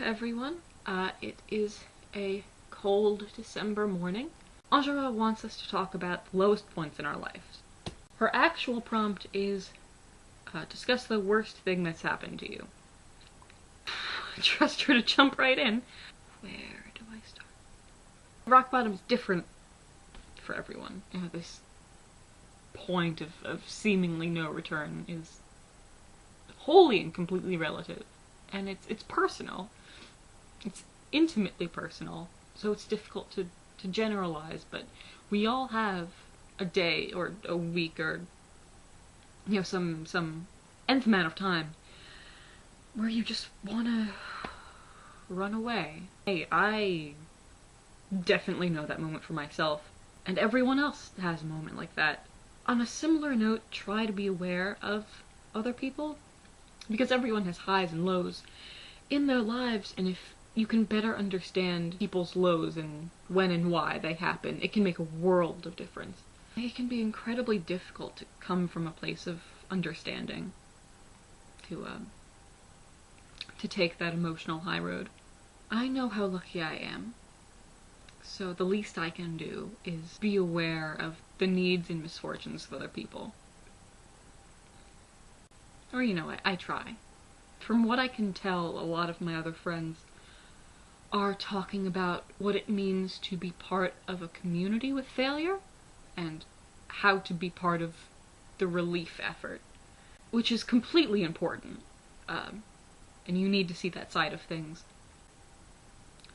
everyone. It is a cold December morning. Angela wants us to talk about the lowest points in our lives. Her actual prompt is, discuss the worst thing that's happened to you. I trust her to jump right in. Where do I start? Rock bottom is different for everyone. You know, this point of seemingly no return is wholly and completely relative. And it's personal. It's intimately personal. So it's difficult to generalize, but we all have a day or a week or, you know, some nth amount of time where you just wanna run away. Hey, I definitely know that moment for myself, and everyone else has a moment like that. On a similar note, try to be aware of other people, because everyone has highs and lows in their lives, and if you can better understand people's lows and when and why they happen, it can make a world of difference. It can be incredibly difficult to come from a place of understanding to take that emotional high road. I know how lucky I am, so the least I can do is be aware of the needs and misfortunes of other people. Or, you know, I try. From what I can tell, a lot of my other friends are talking about what it means to be part of a community with failure, and how to be part of the relief effort, which is completely important, and you need to see that side of things.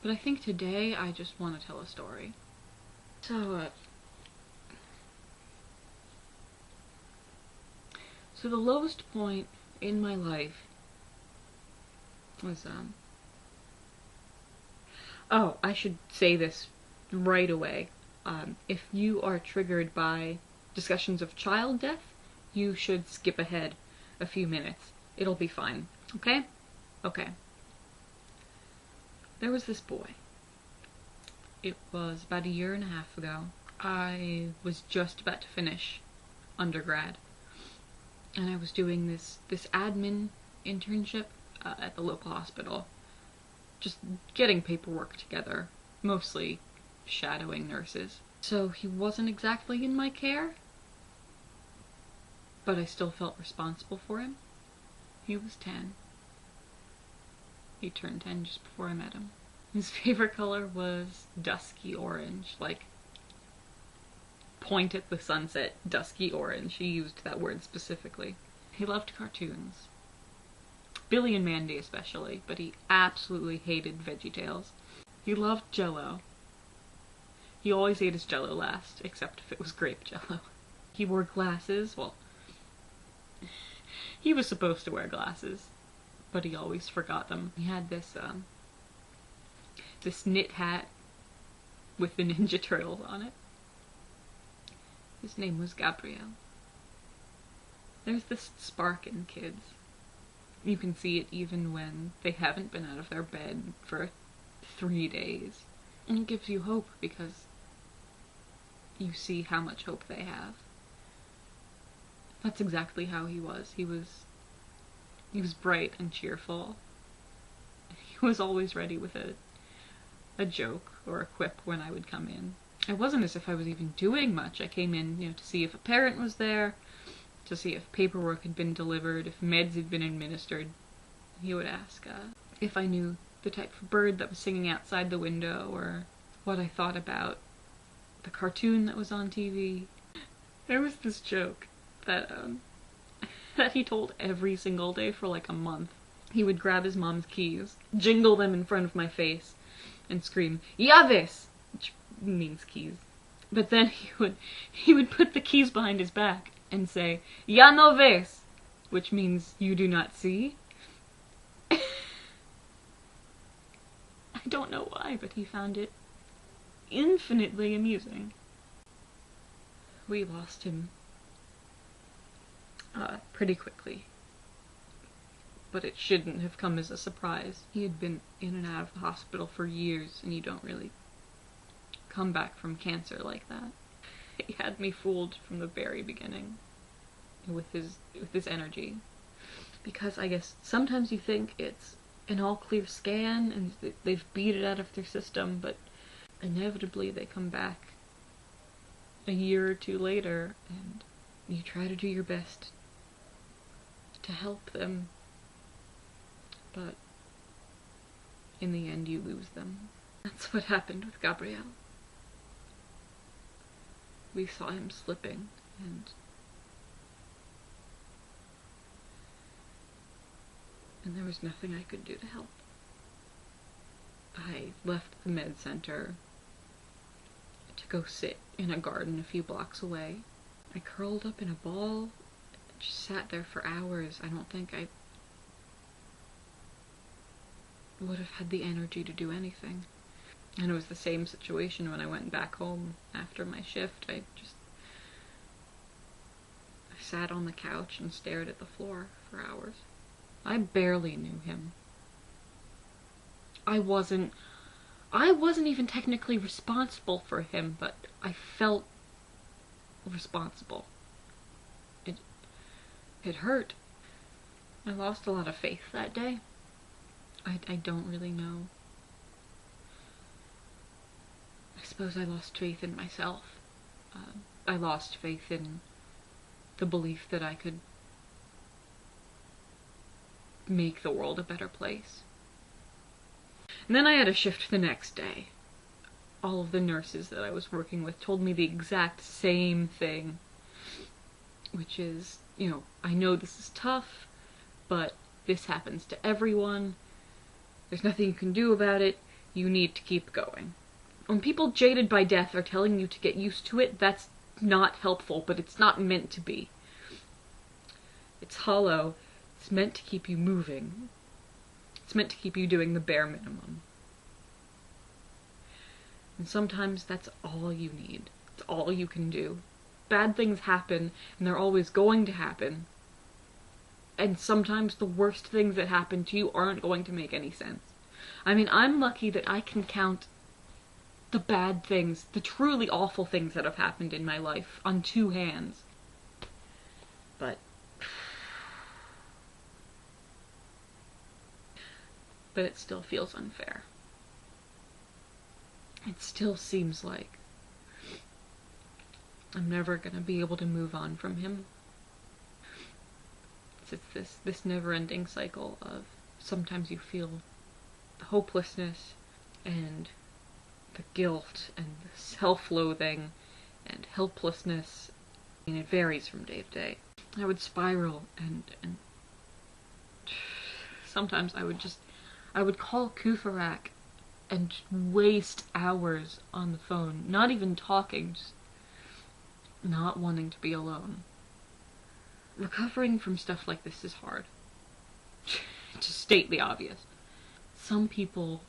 But I think today I just want to tell a story. So the lowest point in my life was, oh, I should say this right away. If you are triggered by discussions of child death, you should skip ahead a few minutes. It'll be fine. Okay? Okay. There was this boy. It was about 1.5 years ago. I was just about to finish undergrad, and I was doing this admin internship at the local hospital. Just getting paperwork together, mostly shadowing nurses. So he wasn't exactly in my care, but I still felt responsible for him. He was 10. He turned 10 just before I met him. His favorite color was dusky orange, like point at the sunset, dusky orange. He used that word specifically. He loved cartoons. Billy and Mandy especially, but he absolutely hated VeggieTales. He loved Jell-O. He always ate his Jell-O last, except if it was grape Jell-O. He wore glasses. Well, he was supposed to wear glasses, but he always forgot them. He had this knit hat with the Ninja Turtles on it. His name was Gabriel. There's this spark in kids. You can see it even when they haven't been out of their bed for 3 days. And it gives you hope because you see how much hope they have. That's exactly how he was. He was bright and cheerful. He was always ready with a joke or a quip when I would come in. It wasn't as if I was even doing much. I came in, you know, to see if a parent was there, to see if paperwork had been delivered, if meds had been administered. He would ask if I knew the type of bird that was singing outside the window, or what I thought about the cartoon that was on TV. There was this joke that that he told every single day for like a month. He would grab his mom's keys, jingle them in front of my face, and scream, "Llaves!" which means keys. But then he would put the keys behind his back and say, "Ya no ves," which means you do not see. I don't know why, but he found it infinitely amusing. We lost him pretty quickly, but it shouldn't have come as a surprise. He had been in and out of the hospital for years, and you don't really come back from cancer like that. He had me fooled from the very beginning with his energy, because I guess sometimes you think it's an all-clear scan, and they've beat it out of their system, but inevitably they come back a year or two later, and you try to do your best to help them, but in the end you lose them. That's what happened with Gabriel. We saw him slipping, and there was nothing I could do to help. I left the med center to go sit in a garden a few blocks away. I curled up in a ball, just sat there for hours. I don't think I would have had the energy to do anything. And it was the same situation when I went back home after my shift. I sat on the couch and stared at the floor for hours. I barely knew him. I wasn't even technically responsible for him, but I felt responsible. It hurt. I lost a lot of faith that day. I don't really know. I suppose I lost faith in myself. I lost faith in the belief that I could make the world a better place. And then I had a shift the next day. All of the nurses that I was working with told me the exact same thing, which is, I know this is tough, but this happens to everyone. There's nothing you can do about it. You need to keep going. When people jaded by death are telling you to get used to it, that's not helpful, but it's not meant to be. It's hollow. It's meant to keep you moving. It's meant to keep you doing the bare minimum. And sometimes that's all you need. It's all you can do. Bad things happen, and they're always going to happen. And sometimes the worst things that happen to you aren't going to make any sense. I mean, I'm lucky that I can count the bad things, the truly awful things that have happened in my life on 2 hands. But it still feels unfair. It still seems like I'm never gonna be able to move on from him. It's this never-ending cycle of sometimes you feel the hopelessness and the guilt and the self-loathing and helplessness. And it varies from day to day. I would spiral and sometimes I would call Kufarak and waste hours on the phone, not even talking, just not wanting to be alone. Recovering from stuff like this is hard. To state the obvious. Some people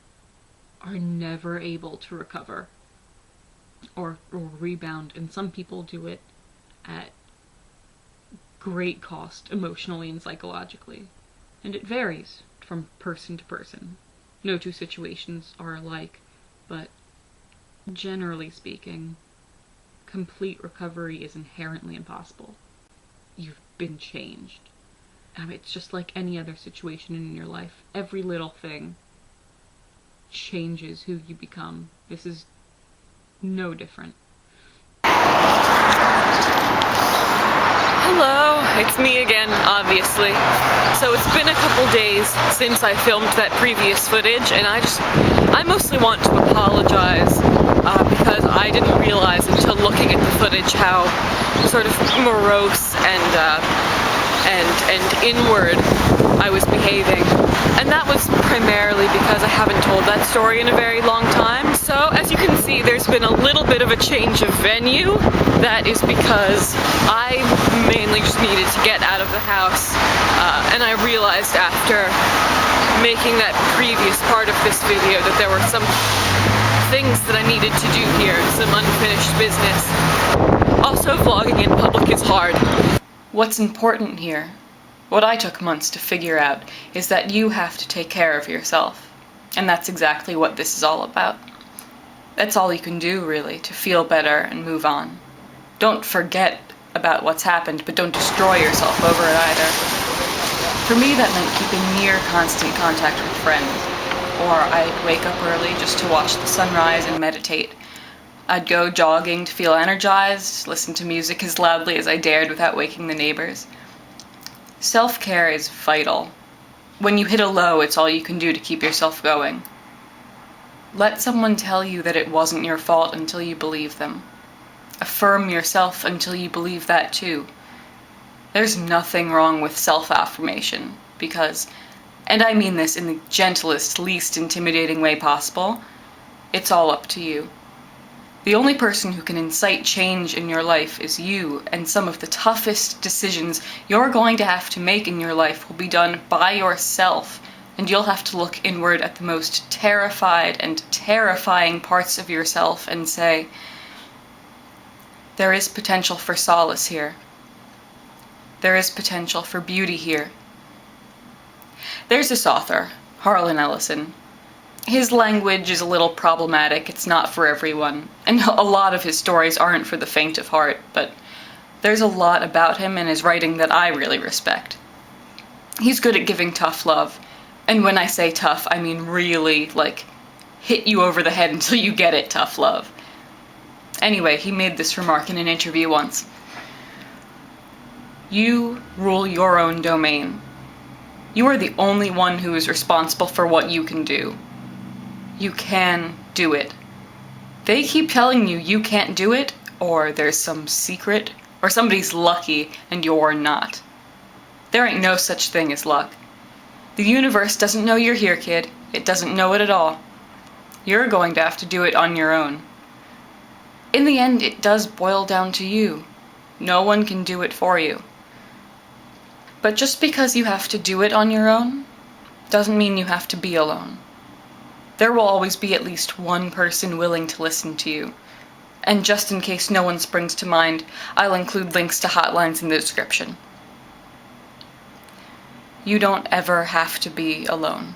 are never able to recover or rebound, and some people do it at great cost emotionally and psychologically. And it varies from person to person. No 2 situations are alike, but generally speaking, complete recovery is inherently impossible. You've been changed. It's just like any other situation in your life. Every little thing changes who you become. This is no different. Hello, it's me again, obviously. So it's been a couple days since I filmed that previous footage, and I mostly want to apologize because I didn't realize until looking at the footage how sort of morose and inward I was behaving. And that was primarily because I haven't told that story in a very long time. So as you can see, there's been a little bit of a change of venue. That is because I mainly just needed to get out of the house, and I realized after making that previous part of this video that there were some things that I needed to do here, some unfinished business. Also, vlogging in public is hard. What's important here, what I took months to figure out, is that you have to take care of yourself. And that's exactly what this is all about. That's all you can do, really, to feel better and move on. Don't forget about what's happened, but don't destroy yourself over it either. For me, that meant keeping near constant contact with friends, or I'd wake up early just to watch the sunrise and meditate. I'd go jogging to feel energized, listen to music as loudly as I dared without waking the neighbors. Self-care is vital. When you hit a low, it's all you can do to keep yourself going. Let someone tell you that it wasn't your fault until you believe them. Affirm yourself until you believe that too. There's nothing wrong with self-affirmation, because, and I mean this in the gentlest, least intimidating way possible, it's all up to you. The only person who can incite change in your life is you, and some of the toughest decisions you're going to have to make in your life will be done by yourself, and you'll have to look inward at the most terrified and terrifying parts of yourself and say, there is potential for solace here. There is potential for beauty here. There's this author, Harlan Ellison. His language is a little problematic, it's not for everyone, and a lot of his stories aren't for the faint of heart, but there's a lot about him and his writing that I really respect. He's good at giving tough love, and when I say tough, I mean really, hit you over the head until you get it tough love. Anyway, he made this remark in an interview once. You rule your own domain. You are the only one who is responsible for what you can do. You can do it. They keep telling you you can't do it, or there's some secret, or somebody's lucky and you're not. There ain't no such thing as luck. The universe doesn't know you're here, kid. It doesn't know it at all. You're going to have to do it on your own. In the end, it does boil down to you. No one can do it for you. But just because you have to do it on your own, doesn't mean you have to be alone. There will always be at least one person willing to listen to you. And just in case no one springs to mind, I'll include links to hotlines in the description. You don't ever have to be alone.